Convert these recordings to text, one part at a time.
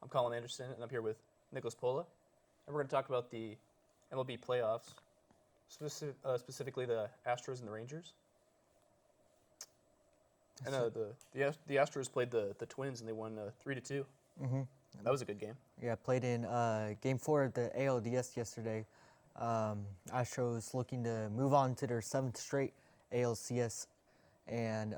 I'm Colin Anderson, and I'm here with Nicholas Pola, and we're going to talk about the MLB playoffs, specifically the Astros and the Rangers. And the Astros played the Twins, and they won 3-2. Mm-hmm. That was a good game. Yeah, played in Game 4 of the ALDS yesterday. Astros looking to move on to their 7th straight ALCS, and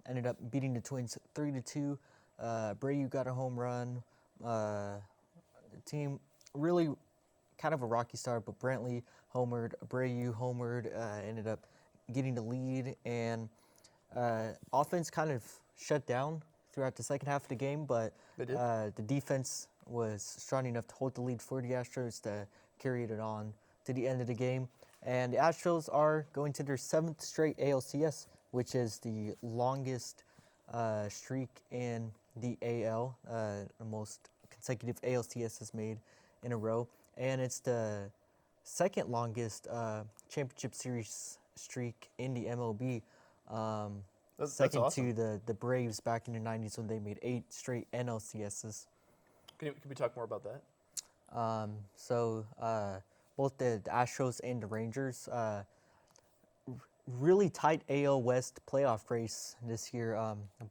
ended up beating the Twins 3-2. Abreu got a home run. The team really kind of a rocky start, but Brantley homered, Abreu homered, ended up getting the lead, and offense kind of shut down throughout the second half of the game, but the defense was strong enough to hold the lead for the Astros to carry it on to the end of the game. And the Astros are going to their 7th straight ALCS, which is the longest streak in the AL, the most consecutive ALCSs made in a row. And it's the second longest championship series streak in the MLB. Second awesome. to the Braves back in the 90s when they made 8 straight NLCSs. Can we talk more about that? Both the Astros and the Rangers, really tight AL West playoff race this year.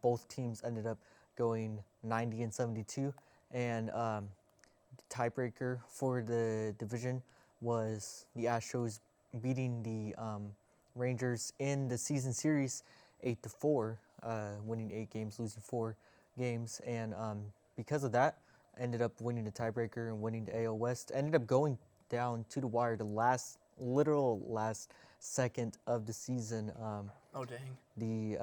Both teams ended up going 90-72, and the tiebreaker for the division was the Astros beating the Rangers in the season series 8-4, winning 8 games, losing 4 games, and because of that, ended up winning the tiebreaker and winning the AL West. Ended up going down to the wire, the literal last second of the season. Oh dang! The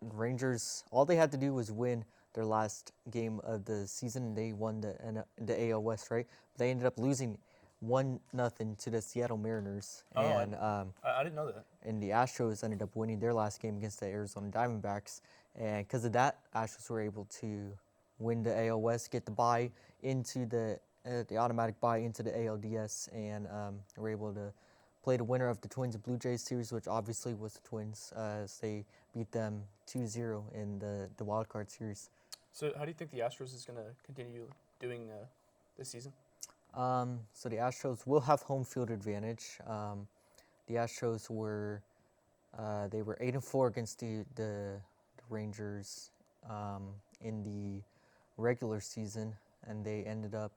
Rangers, all they had to do was win their last game of the season, and they won the AL West, right? They ended up losing 1-0 to the Seattle Mariners, and I didn't know that. And the Astros ended up winning their last game against the Arizona Diamondbacks, and because of that, Astros were able to win the AL West, get the bye into the automatic bye into the ALDS, and were able to play the winner of the Twins and Blue Jays series, which obviously was the Twins, as they beat them 2-0 in the wild card series. So how do you think the Astros is going to continue doing this season? So the Astros will have home field advantage. The Astros were 8-4 against the Rangers in the regular season, and they ended up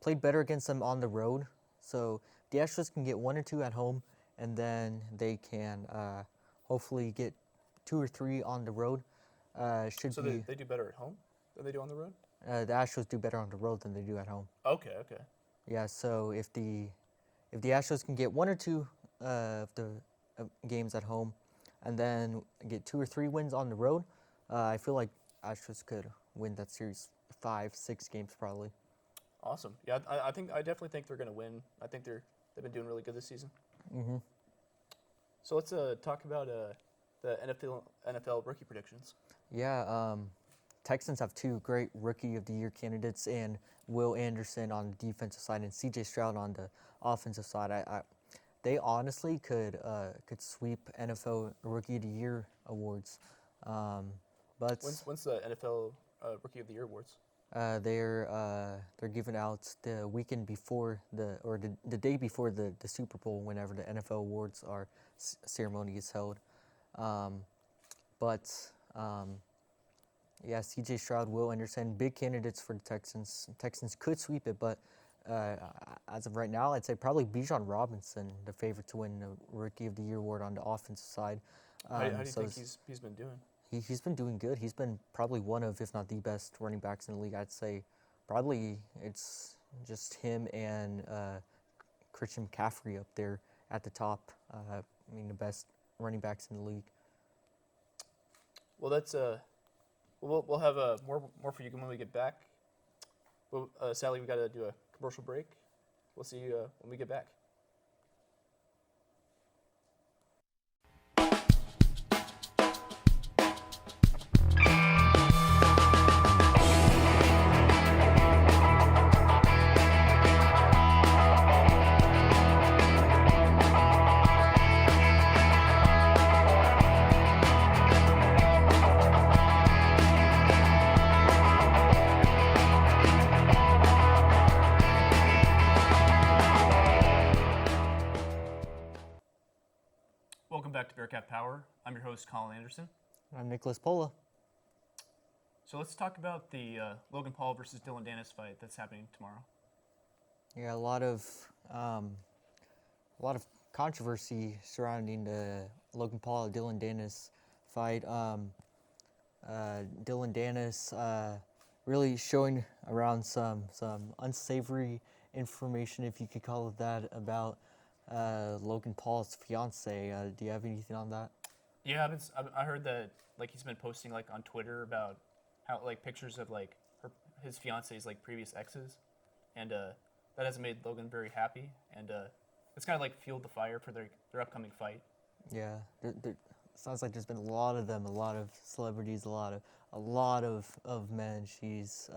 played better against them on the road. So the Astros can get 1 or 2 at home, and then they can hopefully get 2 or 3 on the road. They do better at home than they do on the road? The Astros do better on the road than they do at home. Okay. Yeah, so if the Astros can get 1 or 2 of the games at home, and then get 2 or 3 wins on the road, I feel like Astros could win that series 5-6 games probably. Awesome. Yeah, I definitely think they're going to win. I think they've been doing really good this season. Mm-hmm. So let's talk about the NFL rookie predictions. Yeah, Texans have 2 great Rookie of the Year candidates, and Will Anderson on the defensive side and C.J. Stroud on the offensive side. They honestly could sweep NFL Rookie of the Year awards. But when's the NFL Rookie of the Year awards? They're given out the weekend before the day before the Super Bowl, whenever the NFL awards ceremony is held. Yeah, C.J. Stroud, Will Anderson, big candidates for the Texans. Texans could sweep it, but as of right now, I'd say probably Bijan Robinson, the favorite to win the Rookie of the Year award on the offensive side. How do you think he's been doing? He's been doing good. He's been probably one of, if not the best running backs in the league. I'd say probably it's just him and Christian McCaffrey up there at the top. The best running backs in the league. Well, that's we'll have more for you when we get back. Well, Sally, we got to do a commercial break. We'll see you when we get back. host, Colin Anderson. I'm Nicholas Pola. So let's talk about the Logan Paul versus Dylan Dennis fight that's happening tomorrow. Yeah, a lot of controversy surrounding the Logan Paul Dylan Dennis fight. Dylan Dennis really showing around some unsavory information, if you could call it that, about Logan Paul's fiance. Do you have anything on that? Yeah, I heard that like he's been posting like on Twitter about how like pictures of like his fiance's like previous exes, and that hasn't made Logan very happy, and it's kind of like fueled the fire for their upcoming fight. Yeah, there sounds like there's been a lot of them, a lot of celebrities, a lot of men she's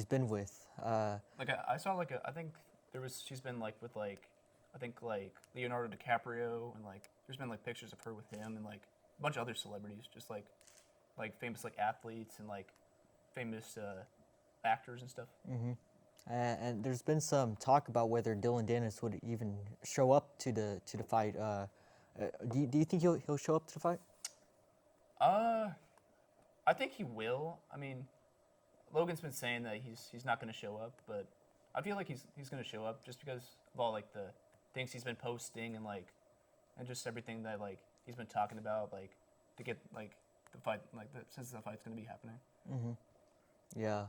been with. Like I saw like I think she's been like with like I think like Leonardo DiCaprio, and like there's been like pictures of her with him and like a bunch of other celebrities, just like famous like athletes and like famous actors and stuff. Mm-hmm. And there's been some talk about whether Dylan Dennis would even show up to the fight. Do you think he'll show up to the fight? I think he will. I mean, Logan's been saying that he's not going to show up, but I feel like he's going to show up just because of all like the things he's been posting and just everything that like he's been talking about, like to get like the fight, like since the fight's going to be happening. Mm-hmm. Yeah.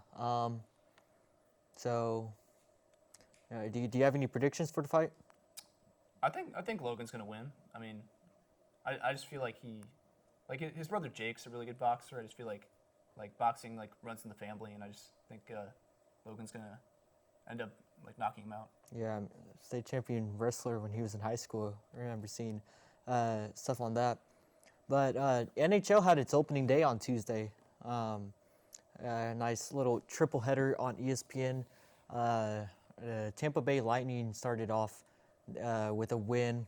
So, do you have any predictions for the fight? I think Logan's going to win. I mean, I just feel like his brother Jake's a really good boxer. I just feel like boxing like runs in the family, and I just think Logan's going to end up like knocking him out. Yeah, state champion wrestler when he was in high school. I remember seeing stuff on that. But NHL had its opening day on Tuesday. A nice little triple header on ESPN. Tampa Bay Lightning started off with a win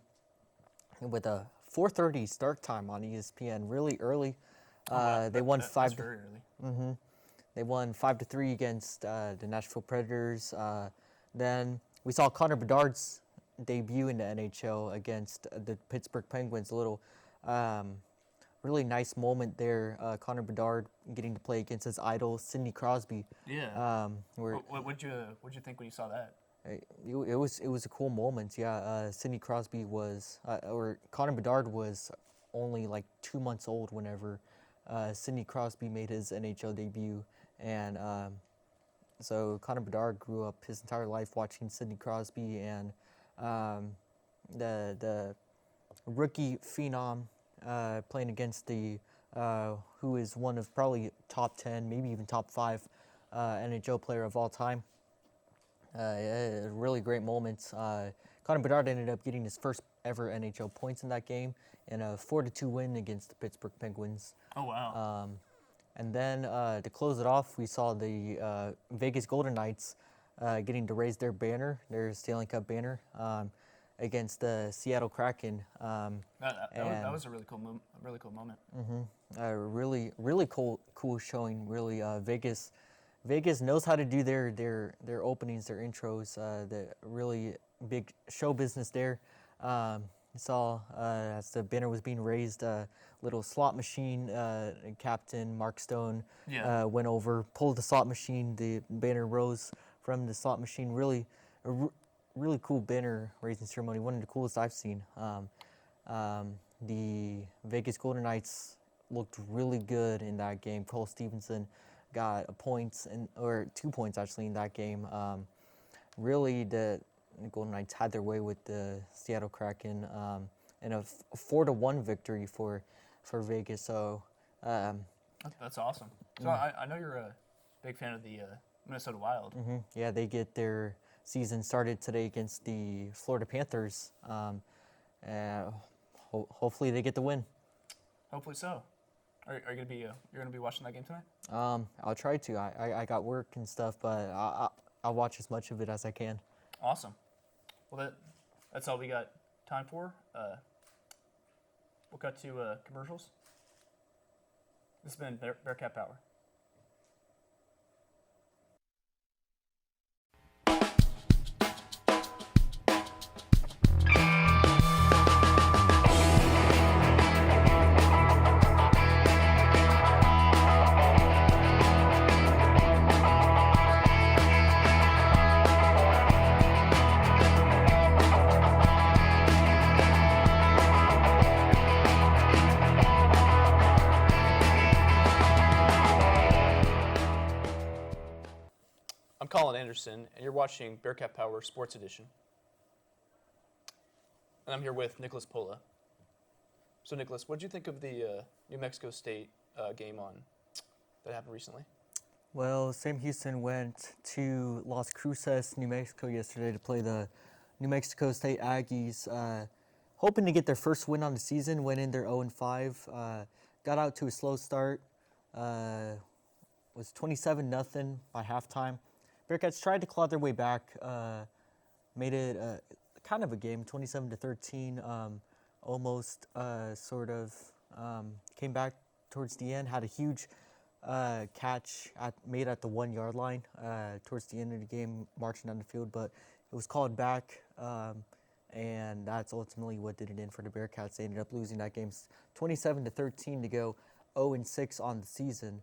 with a 4:30 start time on ESPN, really early. They won that's very early. Mm-hmm. They won 5-3 against the Nashville Predators. Then we saw Connor Bedard's debut in the NHL against the Pittsburgh Penguins. A little really nice moment there. Connor Bedard getting to play against his idol Sidney Crosby. Yeah. What'd you think when you saw that? It was a cool moment. Yeah. Sidney Crosby or Connor Bedard was only like 2 months old whenever Sidney Crosby made his NHL debut, and so Connor Bedard grew up his entire life watching Sidney Crosby, and the rookie phenom playing against the who is one of probably top 10, maybe even top 5 NHL player of all time. Really great moments. Connor Bedard ended up getting his first ever NHL points in that game in a 4-2 win against the Pittsburgh Penguins. Oh, wow. And then to close it off, we saw the Vegas Golden Knights getting to raise their banner, their Stanley Cup banner, against the Seattle Kraken. That was a really cool moment. Mm-hmm. Really cool showing. Really, Vegas knows how to do their openings, their intros. The really big show business there. Saw as the banner was being raised, little slot machine captain Mark Stone went over, pulled the slot machine. The banner rose from the slot machine. Really cool banner raising ceremony. One of the coolest I've seen. The Vegas Golden Knights looked really good in that game. Cole Stevenson got a point or 2 points actually in that game. Really, the Golden Knights had their way with the Seattle Kraken in a 4-1 victory for Vegas. So that's awesome. So I know you're a big fan of the Minnesota Wild. Mm-hmm. Yeah, they get their season started today against the Florida Panthers. Hopefully they get the win. Hopefully so. Are you gonna be watching that game tonight? I'll try to. I got work and stuff, but I'll watch as much of it as I can. Awesome. Well, that's all we got time for. We'll cut to commercials. This has been Bearcat Power. Colin Anderson, and you're watching Bearcat Power Sports Edition. And I'm here with Nicholas Pola. So, Nicholas, what did you think of the New Mexico State game that happened recently? Well, Sam Houston went to Las Cruces, New Mexico yesterday to play the New Mexico State Aggies, hoping to get their first win on the season. Went in there 0-5, got out to a slow start, was 27-0 by halftime. Bearcats tried to claw their way back, made it kind of a game, 27-13, almost came back towards the end, had a huge catch made at the 1 yard line towards the end of the game, marching down the field, but it was called back, and that's ultimately what did it in for the Bearcats. They ended up losing that game 27-13 to go 0-6 on the season.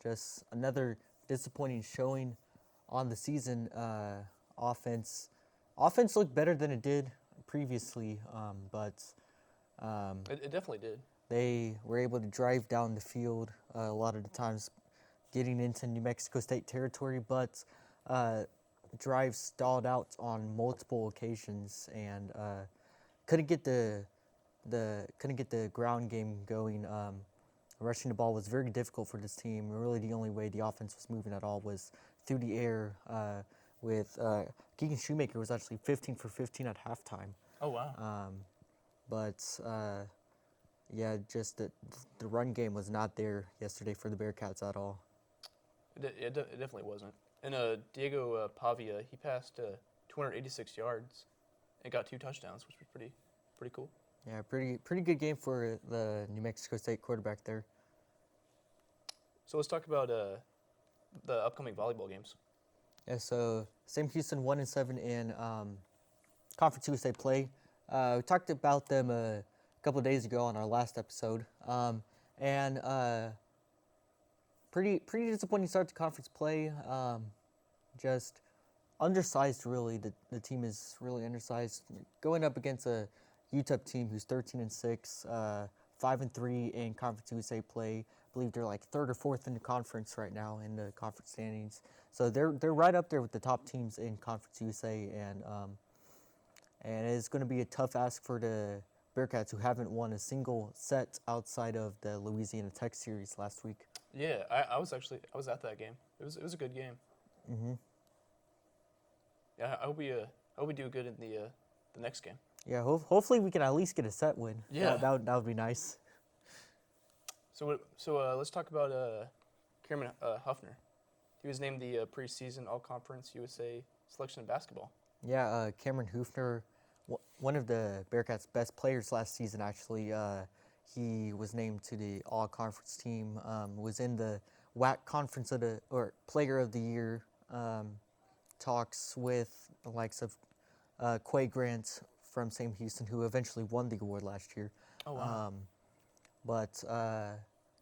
Just another disappointing showing on the season. Offense looked better than it did previously, but It definitely did. they were able to drive down the field a lot of the times, getting into New Mexico State territory, but drives stalled out on multiple occasions and couldn't get the ground game going. Rushing the ball was very difficult for this team. Really, the only way the offense was moving at all was through the air. With Keegan Shoemaker was actually 15 for 15 at halftime. Oh, wow. Yeah, just the run game was not there yesterday for the Bearcats at all. It definitely wasn't. And Diego Pavia, he passed 286 yards and got 2 touchdowns, which was pretty cool. Yeah, pretty good game for the New Mexico State quarterback there. So let's talk about the upcoming volleyball games. Yeah, so Sam Houston 1-7 in Conference USA play. We talked about them a couple of days ago on our last episode, and pretty disappointing start to conference play. Just undersized, really. The team is really undersized. Going up against a UTEP team who's 13-6, 5-3 in Conference USA play. I believe they're like 3rd or 4th in the conference right now in the conference standings. So they're right up there with the top teams in Conference USA, and it's going to be a tough ask for the Bearcats, who haven't won a single set outside of the Louisiana Tech series last week. Yeah, I was at that game. It was a good game. Mm-hmm. Yeah, I hope we do good in the next game. Yeah, hopefully we can at least get a set win. Yeah, that would be nice. So let's talk about Cameron Huffner. He was named the preseason All-Conference USA selection in basketball. Yeah, Cameron Hoofner, one of the Bearcats' best players last season, actually. He was named to the All-Conference team, was in the WAC Conference Player of the Year talks with the likes of Quay Grant from Sam Houston, who eventually won the award last year. Oh, wow.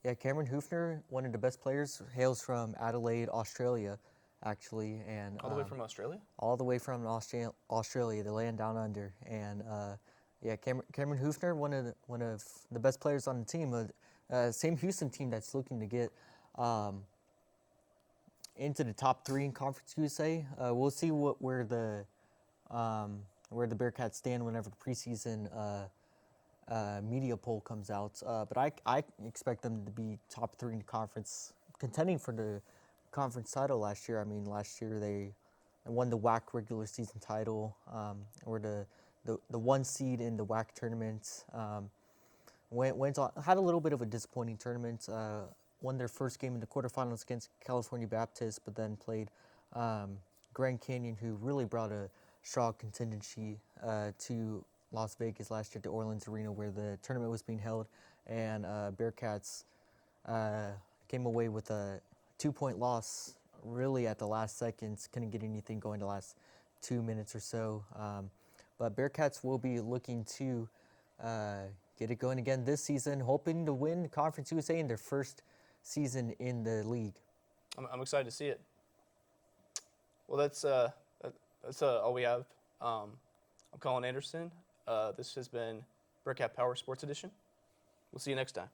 Yeah, Cameron Hoofner, one of the best players, hails from Adelaide, Australia, actually, and All the way from Australia? all the way from Australia, the land down under, and yeah, Cameron Hoofner, one of the best players on the team, same Houston team that's looking to get into the top 3 in Conference USA. We'll see where the Bearcats stand whenever the preseason media poll comes out. But I expect them to be top 3 in the conference, contending for the conference title last year. I mean, last year they won the WAC regular season title, or the 1 seed in the WAC tournament. Went on, had a little bit of a disappointing tournament. Won their first game in the quarterfinals against California Baptist, but then played Grand Canyon, who really brought a strong contingency to Las Vegas last year, at the Orleans Arena, where the tournament was being held, and Bearcats came away with a 2-point loss, really at the last seconds. Couldn't get anything going the last 2 minutes or so. But Bearcats will be looking to get it going again this season, hoping to win Conference USA in their first season in the league. I'm excited to see it. Well, that's all we have. I'm Colin Anderson. This has been Bearcat Power Sports Edition. We'll see you next time.